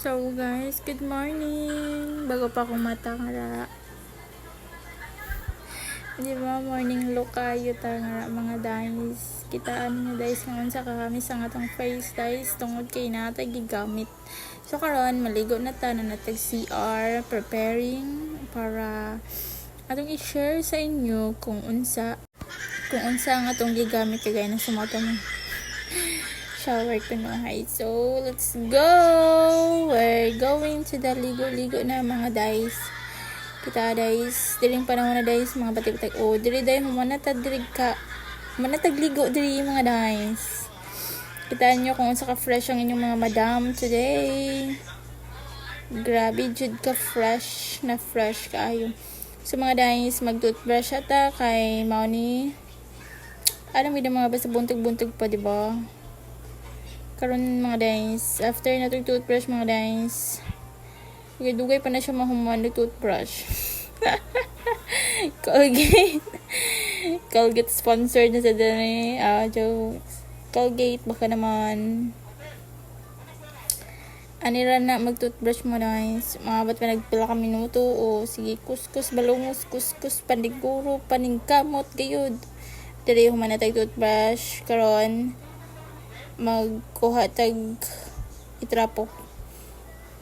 So guys, good morning. Bago pa akong matangara. Di ba, morning look kayo tangara mga guys. Kitaan niyo guys ngayon sa kami sa atong face guys tungod kay natay gigamit. So karon maligo na ta na natag CR preparing para atong i-share sa inyo kung unsa ang atong gigamit kagaya na sumato mo shower ko no. Hi, so let's go. We're going to the ligo na mga guys. Kita guys, diring panahon na guys mga batik-batik. Oh, diri day manatag ligo diri mga guys. Kitaan nyo kung unsa ka fresh ang inyong mga madam today. Grabe jud ka fresh kaayo. So mga guys, mag-toothbrush ata kay mao ni alam mo mga basta buntog pa, di ba? Karon mga guys, after na toothbrush mga guys, dugay pa na siya mahuman ng toothbrush. Colgate sponsored na sa dani. Jokes. Colgate baka naman. Anira na mag-toothbrush mo guys. Maabot pa nagpila ka minuto. O sige, kuskus, balungos, kuskus, paniguro, paningkamot, gayud. Dili human na tag toothbrush. Karon magkuha tag itrapo.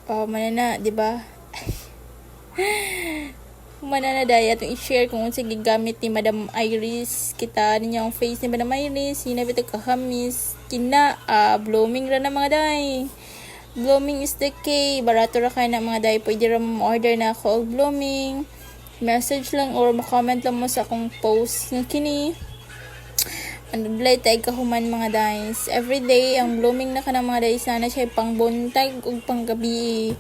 Manana, di ba? Manana daya itong i-share kung unsa gigamit ni Madam Iris. Kita niya ang face ni Madam Iris. Hinabi ito kahamis. Blooming ra na mga day. Blooming is the key. Barato ra kayo na mga day. Pwede ra order na ako og blooming. Message lang or comment lang mo sa akong post ng kini. Anudlay tayo kahuman mga guys. Everyday, ang blooming na ka ng mga guys na siya pang buntag o pang gabi.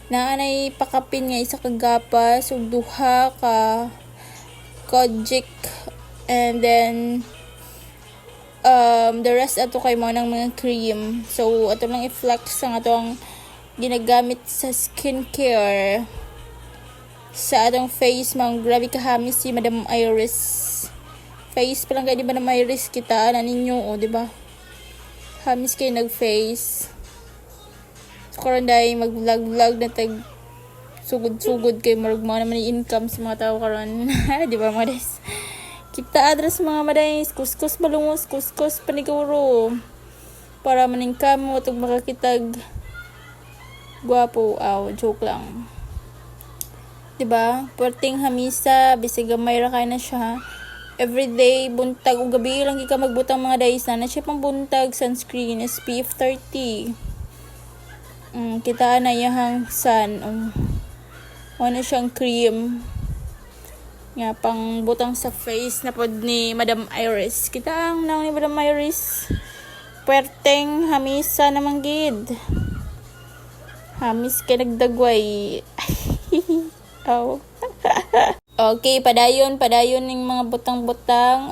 Naanay pakapin nga isa kagapas o duha ka kojic. And then, the rest ato kay mo ng mga cream. So, ato lang i-flex ang atong ginagamit sa skincare. Sa atong face, mga grabe kahamis si Madam Iris. Face pa lang kayo, di ba na may risk kita na ninyo, o di ba? Hamis kayo nag-face. So, karon dahil mag-vlog na tag sugod kayo, marag mga naman yung income sa mga tao karon. Di ba mga guys? Kita address mga guys, kuskus balungos, kuskus paniguro. Para maningkam mo, itong makakitag guwapo. Joke lang. Di ba? Perting hamisa, bisig gamay ra kayo na siya. Everyday, buntag o gabi lang ka magbutang mga days na siya pang buntag, sunscreen, SPF 30. Kitaan na yahang sun. Ano siyang cream. Nga, pang butang sa face na pod ni Madam Iris. Kitaan na ni Madam Iris. Puerteng, hamisa namang gid. Hamis kay nagdagway. Okay, padayon ng mga butang-butang.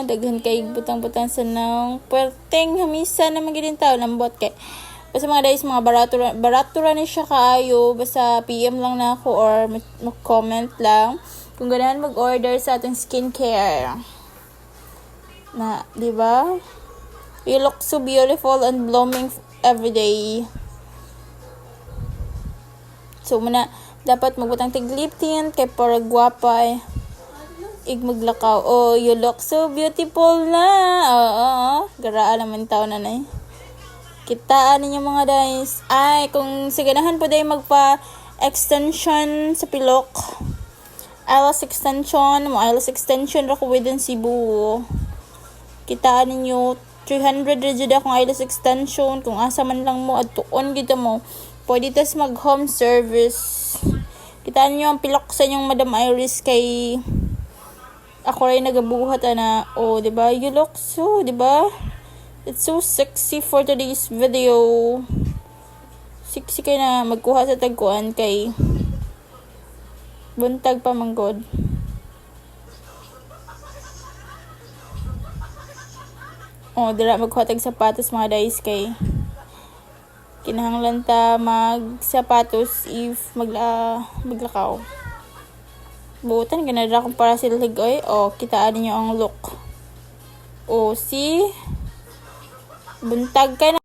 Daghan kay butang-butang sa nang puerteng hamisa na magiging tao lambot kay. Basta mga guys, mga barato ra ni siya kaayo. Basta PM lang na ako or mag-comment lang kung ganahan mag-order sa atong skincare. Na, di ba? You look so beautiful and blooming every day. So, dapat magbutang tig lip tint kay para gwapa maglakaw. Oh, you look so beautiful na. Garaa naman tao na na. Kitaan ninyo mga guys. Ay, kung siganahan po dahil magpa extension sa pilok. Eyelash extension ra ko within Cebu. Kitaan ninyo 300 rigid akong eyelash extension. Kung asa man lang mo at tuon gito mo. Pwede tas mag home service. Kitaan nyo ang pilok sa inyong Madam Iris kay ako rin nagabuhat na. Oh, diba? You look so, diba? It's so sexy for today's video. Sexy kayo na magkuha sa tagkuan kay buntag pa manggod. Oh, dira magkuha tag sapatos mga guys kay kinahanglan ta magsapatos if maglakaw. Butan ganadra kung para sila ligoy. Kitaan niyo ang look. See? Buntag ka na.